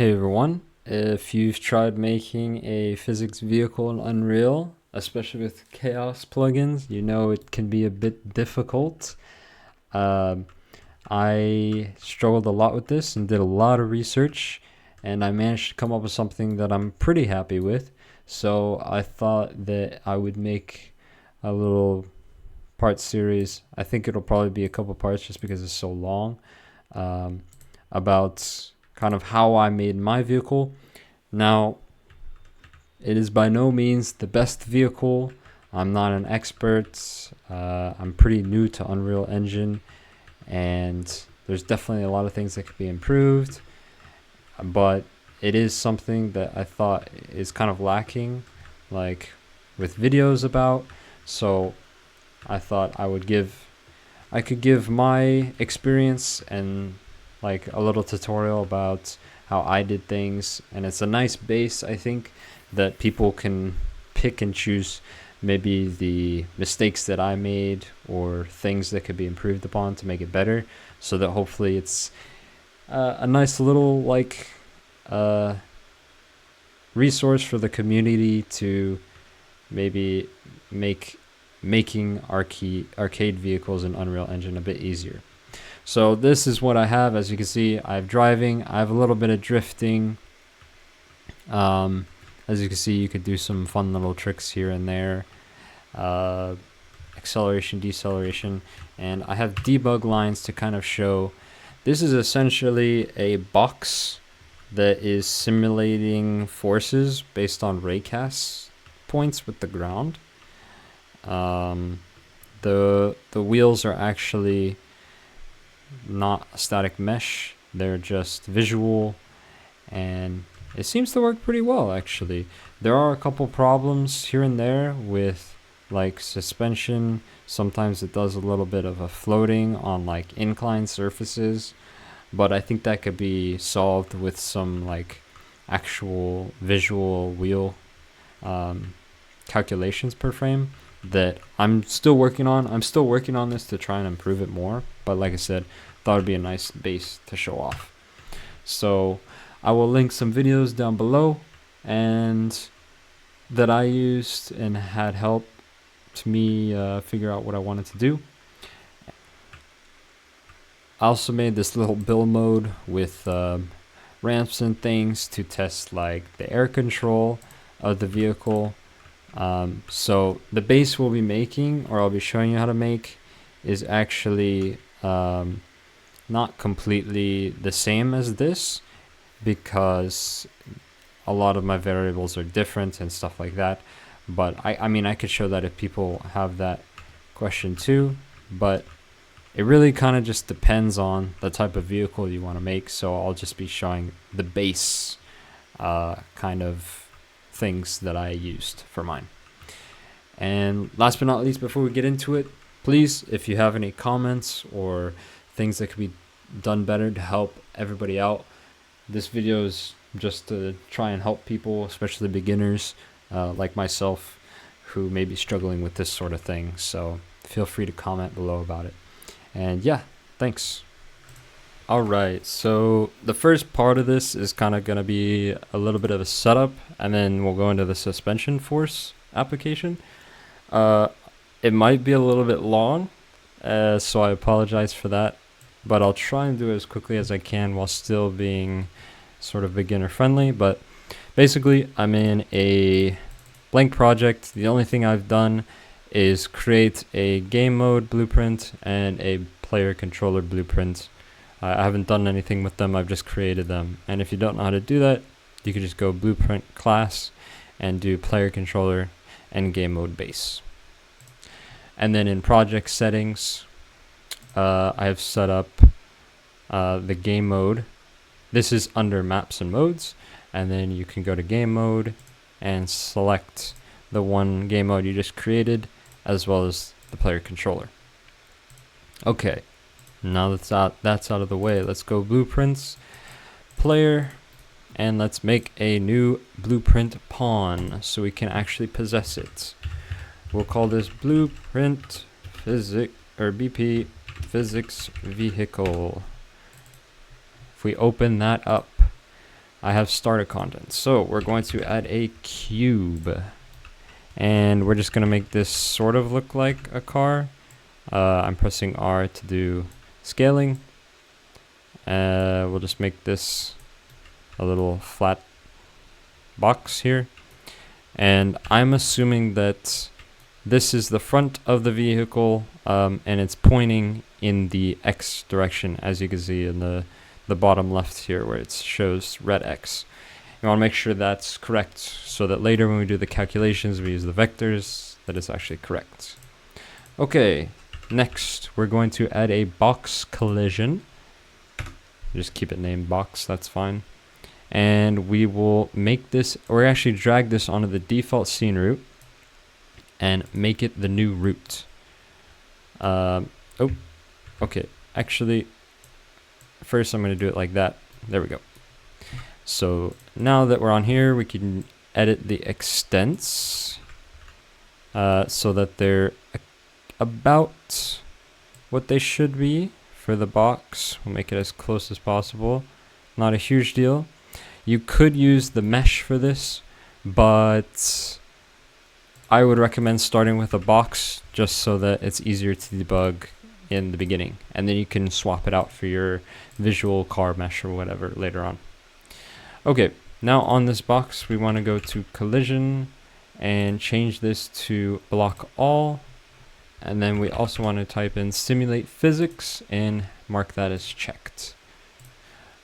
Hey everyone, if you've tried making a physics vehicle in Unreal, especially with chaos plugins, you know it can be a bit difficult. Um, I struggled a lot with this and did a lot of research, and I managed to come up with something that I'm pretty happy with. So I thought that I would make a little part series. I think it'll probably be a couple parts just because it's so long. Um, about kind of how I made my vehicle. Now, it is by no means the best vehicle. I'm not an expert. I'm pretty new to Unreal Engine, and there's definitely a lot of things that could be improved. But it is something that I thought is kind of lacking, like with videos about. So I thought I could give my experience and like a little tutorial about how I did things, and it's a nice base, I think, that people can pick and choose maybe the mistakes that I made or things that could be improved upon to make it better, so that hopefully it's a nice little uh, resource for the community to maybe making arcade vehicles in Unreal Engine a bit easier. So this is what I have. As you can see, I have driving, I have a little bit of drifting. As you can see, you could do some fun little tricks here and there. Acceleration, deceleration, and I have debug lines to kind of show. This is essentially a box that is simulating forces based on raycast points with the ground. The wheels are actually not a static mesh, they're just visual, and it seems to work pretty well actually. There are a couple problems here and there with like suspension. Sometimes it does a little bit of a floating on like inclined surfaces, but I think that could be solved with some like actual visual wheel calculations per frame that I'm still working on. I'm still working on this to try and improve it more, but like I said, thought it'd be a nice base to show off. So I will link some videos down below and that I used and had help to me figure out what I wanted to do. I also made this little build mode with ramps and things to test like the air control of the vehicle. So the base we'll be making, or I'll be showing you how to make, is actually not completely the same as this, because a lot of my variables are different and stuff like that. But I mean, I could show that if people have that question too, but it really kind of just depends on the type of vehicle you want to make. So I'll just be showing the base kind of things that I used for mine. And last but not least, before we get into it, please, if you have any comments or things that could be done better to help everybody out, this video is just to try and help people, especially beginners like myself, who may be struggling with this sort of thing. So feel free to comment below about it. And yeah, thanks. Alright, so the first part of this is kind of going to be a little bit of a setup, and then we'll go into the suspension force application. It might be a little bit long, so I apologize for that, but I'll try and do it as quickly as I can while still being sort of beginner friendly. But basically, I'm in a blank project. The only thing I've done is create a game mode blueprint and a player controller blueprint. I haven't done anything with them, I've just created them. And if you don't know how to do that, you can just go blueprint class and do player controller and game mode base. And then in project settings, I have set up the game mode. This is under maps and modes, and then you can go to game mode and select the one game mode you just created, as well as the player controller. Okay, now that's out of the way, let's go blueprints, player, and let's make a new blueprint pawn so we can actually possess it. We'll call this blueprint physics, or BP physics vehicle. If we open that up, I have starter content. So we're going to add a cube, and we're just going to make this sort of look like a car. I'm pressing R to do scaling. We'll just make this a little flat box here. And I'm assuming that this is the front of the vehicle, and it's pointing in the X direction, as you can see in the bottom left here where it shows red X. You want to make sure that's correct so that later when we do the calculations we use the vectors that is actually correct. Okay, next we're going to add a box collision. Just keep it named box, that's fine. And we will make this, or actually drag this onto the default scene route and make it the new route. Oh, okay, actually first I'm going to do it like that. There we go. So now that we're on here, we can edit the extents so that they're about what they should be for the box. We'll make it as close as possible. Not a huge deal. You could use the mesh for this, but I would recommend starting with a box just so that it's easier to debug in the beginning, and then you can swap it out for your visual car mesh or whatever later on. Okay, now on this box we want to go to collision and change this to block all, and then we also want to type in simulate physics and mark that as checked.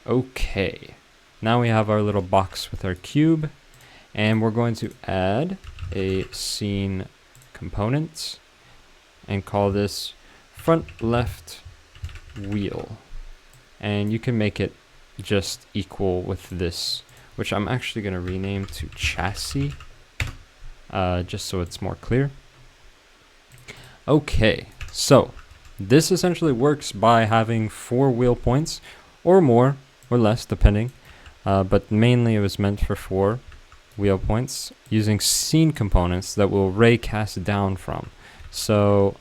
Okay, now we have our little box with our cube, and we're going to add a scene component and call this front left wheel, and you can make it just equal with this, which I'm actually going to rename to chassis, just so it's more clear. Okay, so this essentially works by having 4 wheel points, or more or less depending, but mainly it was meant for 4 wheel points using scene components that will ray cast down from. So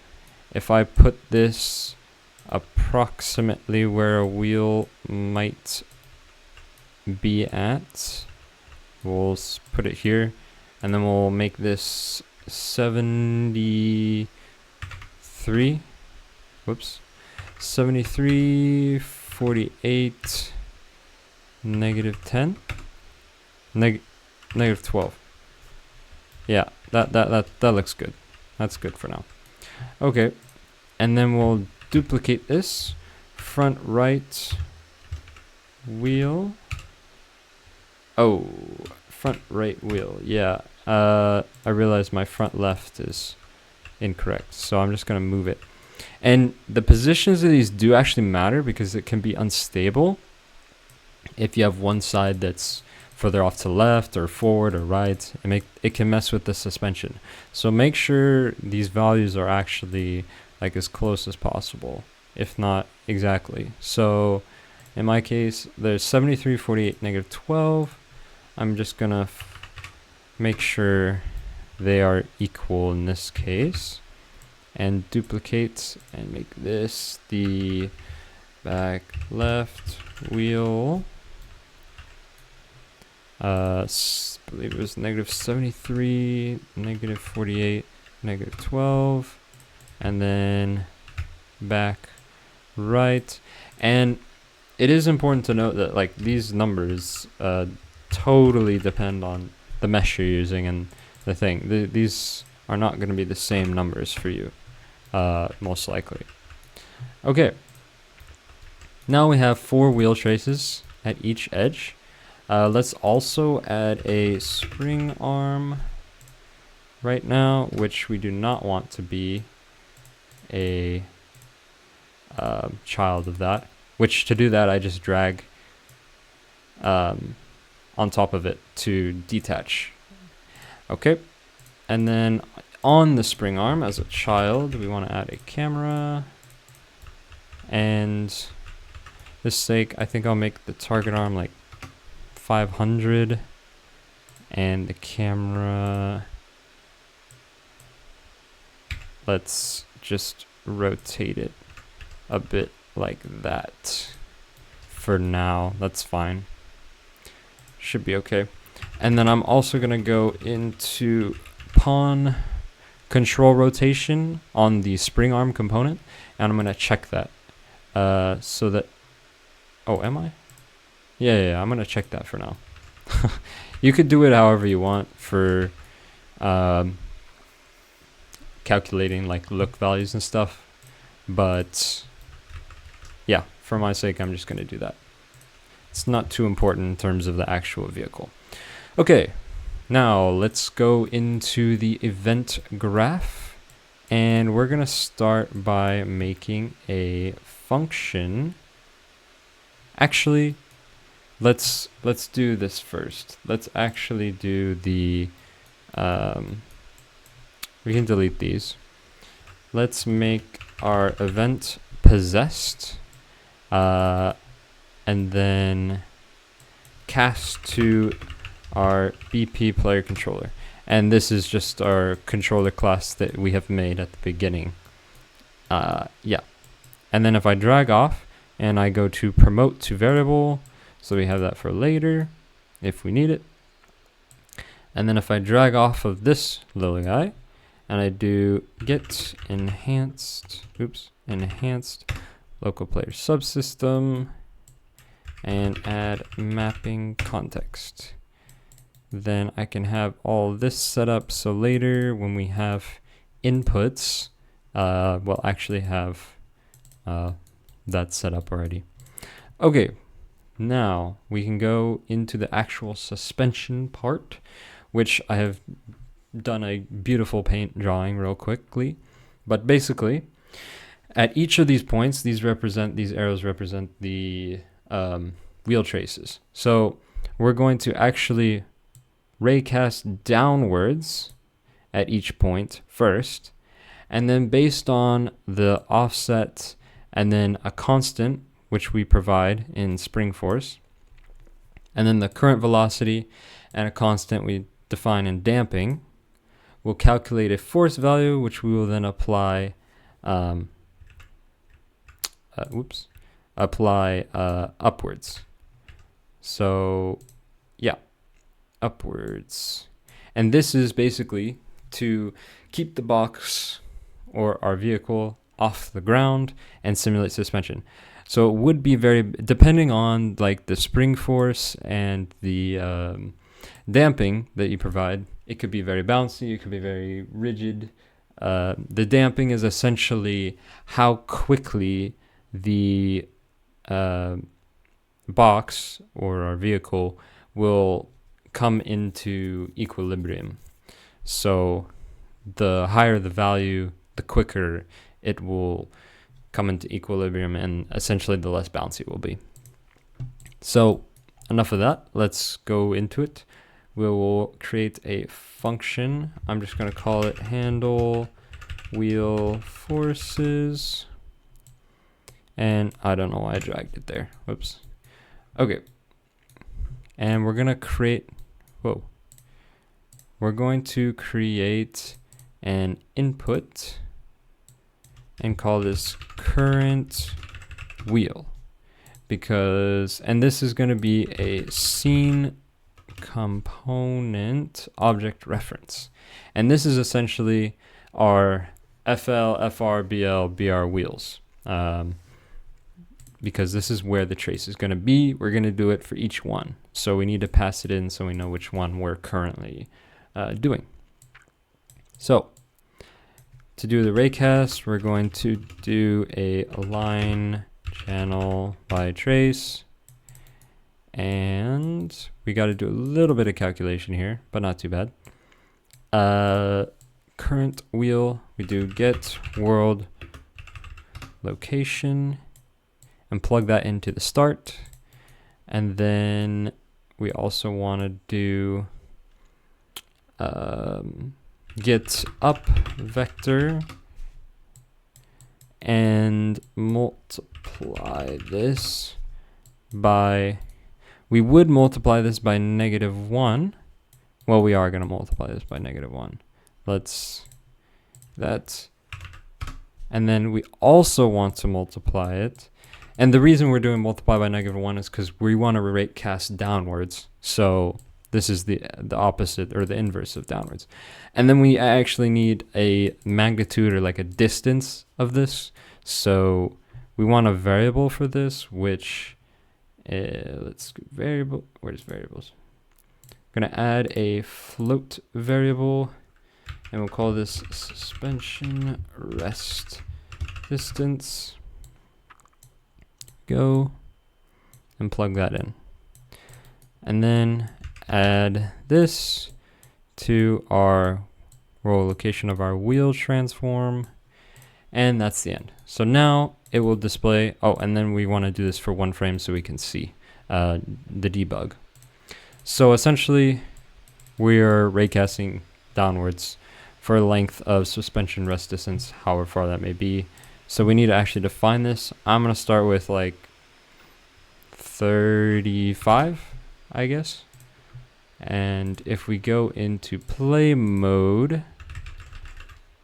if I put this approximately where a wheel might be at, we'll put it here, and then we'll make this 73, 48, -10, -12. Yeah, that looks good. That's good for now. Okay, and then we'll duplicate this front right wheel. Oh, front right wheel. Yeah, I realized my front left is incorrect, so I'm just gonna move it. And the positions of these do actually matter because it can be unstable if you have one side that's further off to left or forward or right. It can mess with the suspension. So make sure these values are actually like as close as possible, if not exactly. So in my case, there's 73, 48, -12. I'm just gonna make sure they are equal in this case, and duplicate and make this the back left wheel. Believe it was -73, -48, -12, and then back right. And it is important to note that like these numbers totally depend on the mesh you're using and the thing. These are not going to be the same numbers for you, most likely. Okay, now we have 4 wheel traces at each edge. Let's also add a spring arm right now, which we do not want to be a child of that, which to do that I just drag on top of it to detach. Okay, and then on the spring arm as a child we want to add a camera, and for this sake I think I'll make the target arm like 500 and the camera, let's just rotate it a bit like that for now. That's fine. should be okay. And then I'm also gonna go into pawn control rotation on the spring arm component, and I'm gonna check that so that, oh, am I? Yeah, I'm gonna check that for now. You could do it however you want for calculating like look values and stuff, but yeah, for my sake, I'm just gonna do that. It's not too important in terms of the actual vehicle. Okay, now let's go into the event graph, and we're gonna start by making a function. Actually, let's do this first. Let's actually do the we can delete these. Let's make our event possessed, and then cast to our BP player controller. And this is just our controller class that we have made at the beginning. Yeah. And then if I drag off and I go to promote to variable, so we have that for later if we need it. And then if I drag off of this little guy and I do get enhanced local player subsystem and add mapping context, then I can have all this set up so later when we have inputs, we'll actually have that set up already. Okay, now we can go into the actual suspension part, which I have done a beautiful paint drawing real quickly. But basically, at each of these points, these arrows represent the wheel traces. So we're going to actually raycast downwards at each point first, and then based on the offset and then a constant which we provide in spring force, and then the current velocity and a constant we define in damping, we'll calculate a force value which we will then apply upwards. So yeah, upwards. And this is basically to keep the box or our vehicle off the ground and simulate suspension. So it would be very, depending on like the spring force and the damping that you provide, it could be very bouncy, it could be very rigid. The damping is essentially how quickly the box or our vehicle will come into equilibrium. So the higher the value, the quicker it will come into equilibrium, and essentially the less bouncy it will be. So enough of that, let's go into it. We will create a function. I'm just going to call it handle wheel forces, and I don't know why I dragged it there. Whoops. Okay, and we're going to create an input and call this current wheel, because, and this is going to be a scene component object reference, and this is essentially our FL, FR, BL, BR wheels, because this is where the trace is going to be. We're going to do it for each one, so we need to pass it in so we know which one we're currently doing. So to do the raycast, we're going to do a align channel by trace, and we got to do a little bit of calculation here, but not too bad. Current wheel, we do get world location and plug that into the start, and then we also want to do get up vector and multiply this by, we would multiply this by -1. Well, we are going to multiply this by -1. And then we also want to multiply it And the reason we're doing multiply by -1 is because we want to rate cast downwards. So this is the opposite or the inverse of downwards. And then we actually need a magnitude or like a distance of this. So we want a variable for this, which let's go variable. Where's variables? I'm gonna add a float variable, and we'll call this suspension rest distance. Go and plug that in, and then add this to our roll location of our wheel transform, and that's the end. So now it will display. Oh, and then we want to do this for one frame so we can see the debug. So essentially we are raycasting downwards for a length of suspension rest distance, however far that may be. So we need to actually define this. I'm going to start with like 35, I guess. And if we go into play mode,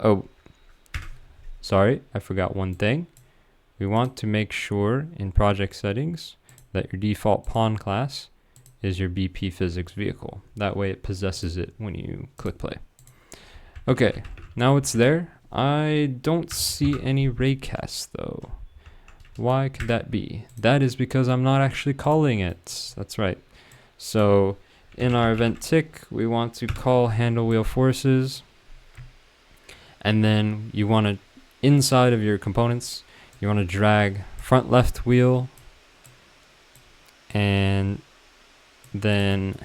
oh, sorry, I forgot one thing. We want to make sure in project settings that your default pawn class is your BP physics vehicle. That way it possesses it when you click play. Okay, now it's there. I don't see any raycasts though. Why could that be? That is because I'm not actually calling it. That's right. So in our event tick, we want to call handle wheel forces. And then you want to, inside of your components, you want to drag front left wheel. And then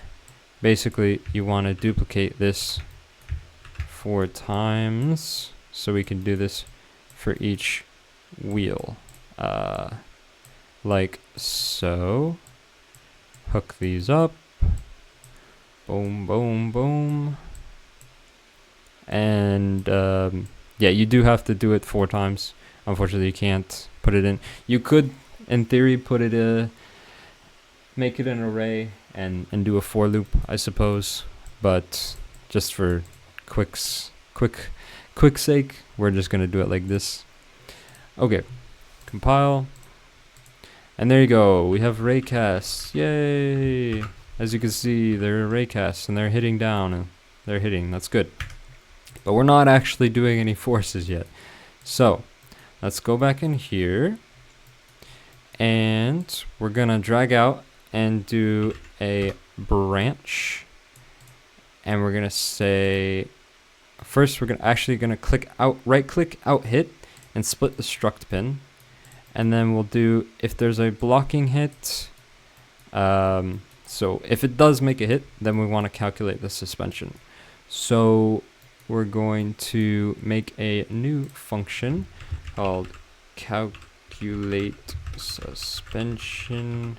basically you want to duplicate this 4 times. So we can do this for each wheel. Like so. Hook these up. Boom, boom, boom. And yeah, you do have to do it 4 times. Unfortunately, you can't put it in. You could, in theory, put it make it an array and do a for loop, I suppose. But just for quick sake, we're just gonna do it like this. Okay, compile, and there you go. We have raycasts. Yay! As you can see, they're raycasts and they're hitting down and they're hitting. That's good. But we're not actually doing any forces yet. So let's go back in here, and we're gonna drag out and do a branch, and we're gonna say first we're gonna click out, right click out hit and split the struct pin, and then we'll do if there's a blocking hit. So if it does make a hit, then we want to calculate the suspension. So we're going to make a new function called calculate suspension.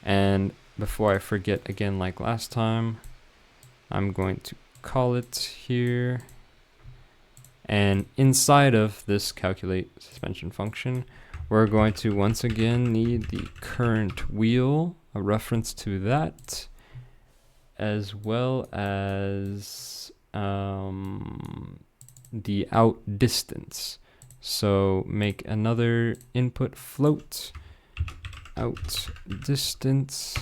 And before I forget again, like last time, I'm going to call it here. And inside of this calculate suspension function, we're going to once again need the current wheel, a reference to that, as well as the out distance. So make another input float out distance.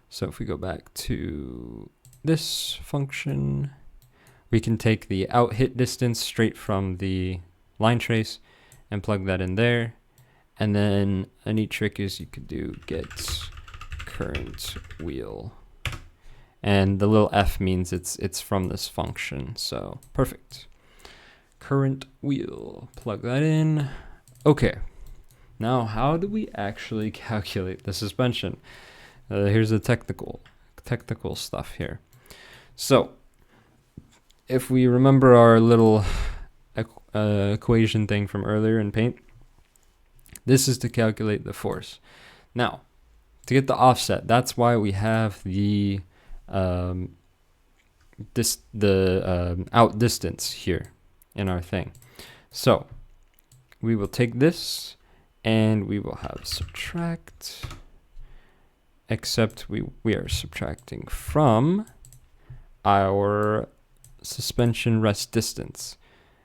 So if we go back to this function, we can take the out hit distance straight from the line trace and plug that in there. And then a neat trick is you could do get current wheel, and the little f means it's from this function. So perfect. Current wheel, plug that in. Okay, now how do we actually calculate the suspension? Here's the technical stuff here. So if we remember our little equation thing from earlier in Paint, this is to calculate the force. Now, to get the offset, that's why we have the out distance here in our thing. So we will take this and we will have subtract, except we are subtracting from our suspension rest distance.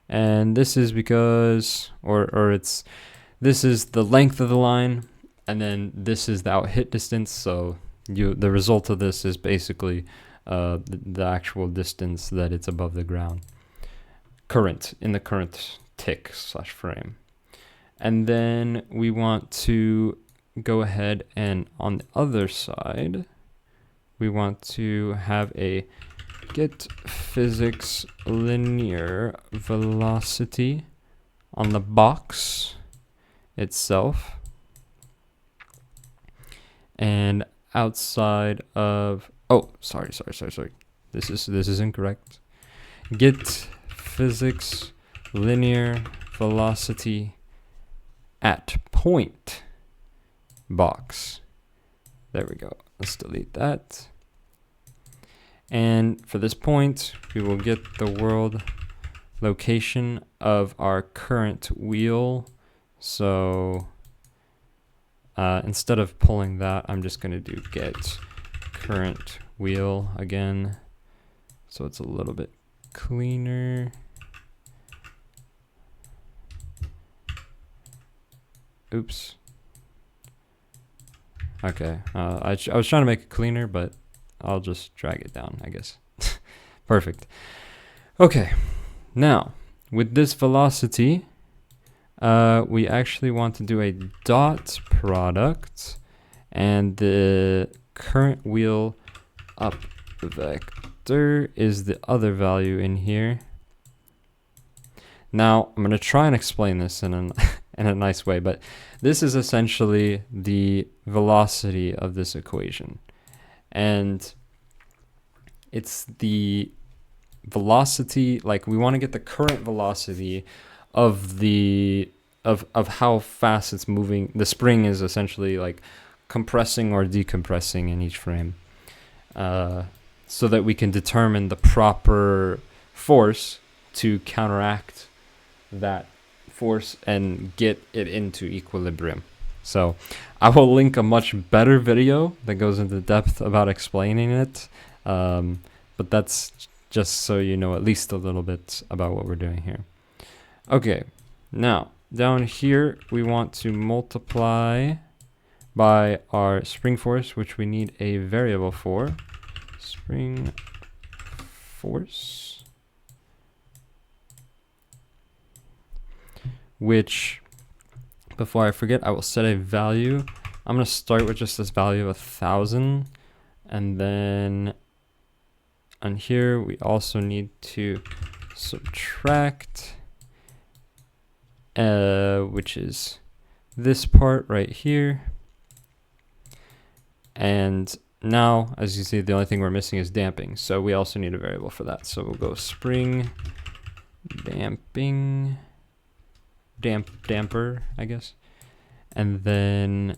And this is because, this is the length of the line, and then this is the out hit distance. So the result of this is basically the actual distance that it's above the ground. In the current tick / frame. And then we want to go ahead and on the other side, we want to have a get physics linear velocity on the box itself. And outside of, oh, sorry. This is incorrect. Get physics linear velocity at point box. There we go. Let's delete that. And for this point, we will get the world location of our current wheel. So instead of pulling that, I'm just going to do get current wheel again. So it's a little bit cleaner. Oops. Okay, I was trying to make it cleaner, but I'll just drag it down, I guess. Perfect. Okay, now with this velocity, we actually want to do a dot product, and the current wheel up vector is the other value in here. Now I'm going to try and explain this in a nice way, but this is essentially the velocity of this equation, and it's the velocity, like we want to get the current velocity of how fast it's moving. The spring is essentially like compressing or decompressing in each frame, so that we can determine the proper force to counteract that force and get it into equilibrium. So I will link a much better video that goes into depth about explaining it, but that's just so you know at least a little bit about what we're doing here. Okay, now down here we want to multiply by our spring force, which we need a variable for. Spring force, which, before I forget, I will set a value. I'm going to start with just this value of 1,000, and then on here we also need to subtract, which is this part right here. And now, as you see, the only thing we're missing is damping, so we also need a variable for that. So we'll go spring damping, damper, I guess, and then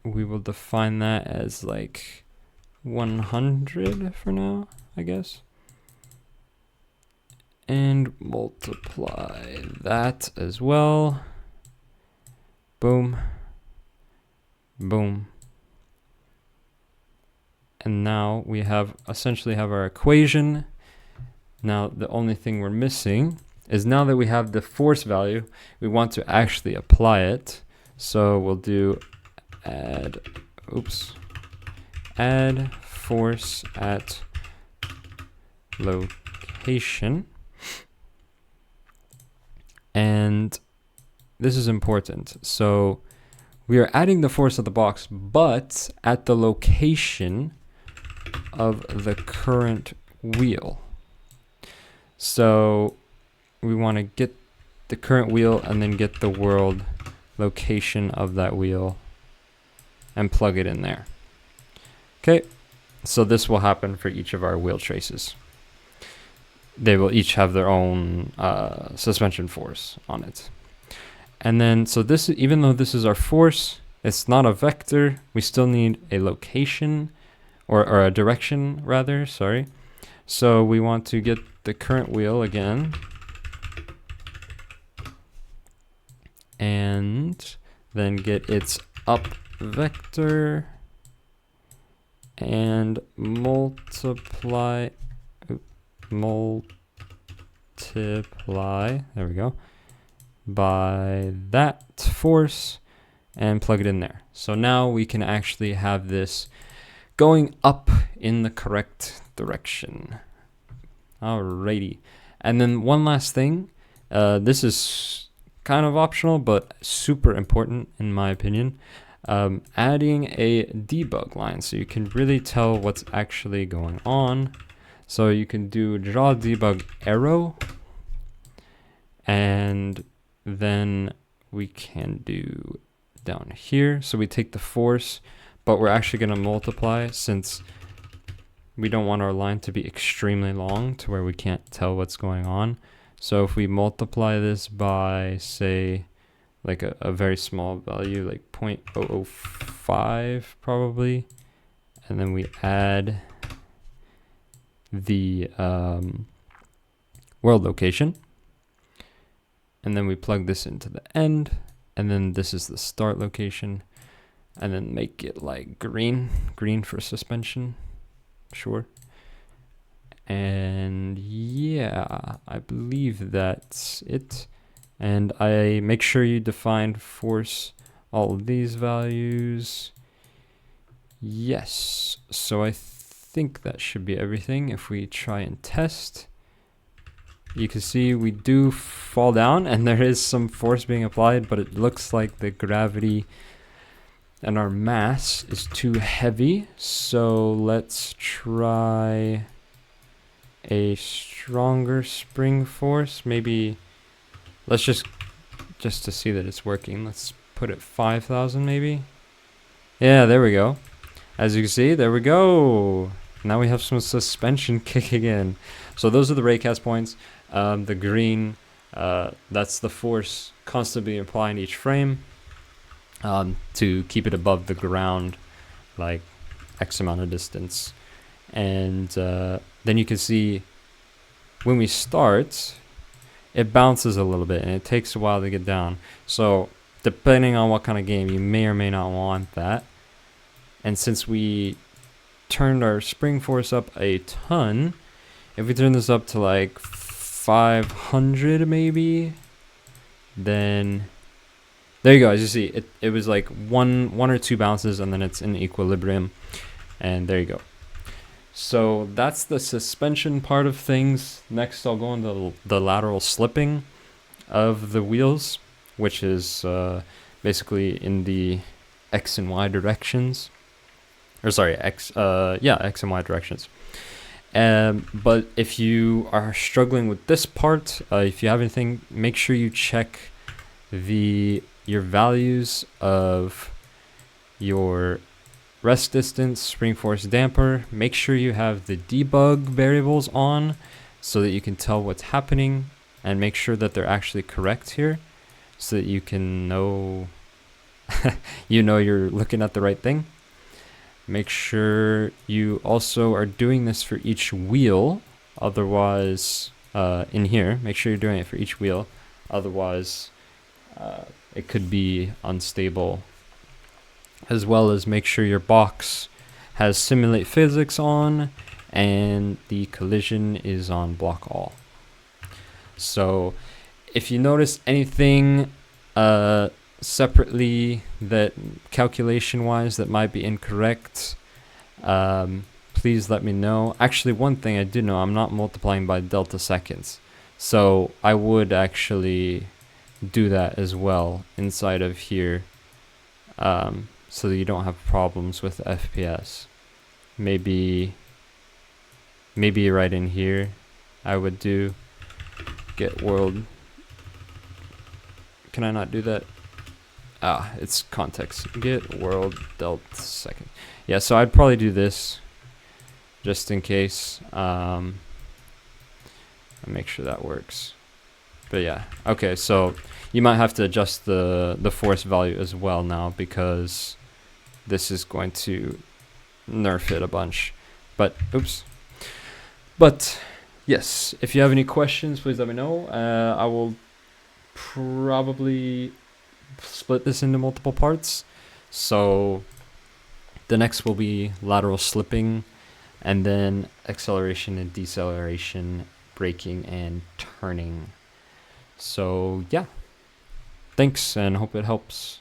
we will define that as like 100 for now, I guess, and multiply that as well. Boom, boom. And now we essentially have our equation. Now the only thing we're missing is, now that we have the force value, we want to actually apply it. So we'll do add force at location. And this is important. So we are adding the force of the box, but at the location of the current wheel. So we want to get the current wheel and then get the world location of that wheel and plug it in there. Okay, so this will happen for each of our wheel traces. They will each have their own suspension force on it. And then, so this, even though this is our force, it's not a vector, we still need a location, or a direction rather, sorry. So we want to get the current wheel again, and then get its up vector and multiply multiply, there we go, by that force and plug it in there. So now we can actually have this going up in the correct direction. Alrighty. And then one last thing, this is kind of optional, but super important in my opinion. Adding a debug line so you can really tell what's actually going on. So you can do draw debug arrow, and then we can do down here. So we take the force, but we're actually going to multiply since we don't want our line to be extremely long to where we can't tell what's going on. So if we multiply this by, say, like a very small value, like 0.005 probably, and then we add the world location, and then we plug this into the end, and then this is the start location, and then make it like green for suspension, sure. And yeah, I believe that's it. And I make sure you define force all of these values. Yes, so I think that should be everything. If we try and test, you can see we do fall down and there is some force being applied, but it looks like the gravity and our mass is too heavy. So let's try a stronger spring force. Maybe let's just to see that it's working, let's put it 5,000 maybe. Yeah, there we go. As you can see, there we go. Now we have some suspension kicking in. So those are the raycast points. The green, that's the force constantly applying each frame to keep it above the ground, like X amount of distance. And then you can see when we start, it bounces a little bit and it takes a while to get down. So depending on what kind of game, you may or may not want that. And since we turned our spring force up a ton, if we turn this up to like 500 maybe, then there you go. As you see, it was like one or two bounces and then it's in equilibrium, and there you go. So that's the suspension part of things. Next I'll go into the lateral slipping of the wheels, which is basically in the X and Y directions. Or sorry, X and Y directions. But if you are struggling with this part, if you have anything, make sure you check your values of your rest distance, spring force, damper. Make sure you have the debug variables on so that you can tell what's happening, and make sure that they're actually correct here so that you can know you're looking at the right thing. Make sure you also are doing this for each wheel, otherwise in here, make sure you're doing it for each wheel, otherwise it could be unstable. As well as make sure your box has simulate physics on and the collision is on block all. So if you notice anything separately that calculation wise that might be incorrect, please let me know. Actually, one thing I do know, I'm not multiplying by delta seconds, so I would actually do that as well inside of here, so that you don't have problems with FPS. Maybe right in here I would do get world. Can I not do that? It's context. Get world delta second. Yeah, so I'd probably do this just in case. And make sure that works. But yeah, okay, so you might have to adjust the force value as well now, because this is going to nerf it a bunch. But oops. But yes, if you have any questions, please let me know. I will probably split this into multiple parts. So the next will be lateral slipping, and then acceleration and deceleration braking and turning. So yeah, thanks and hope it helps.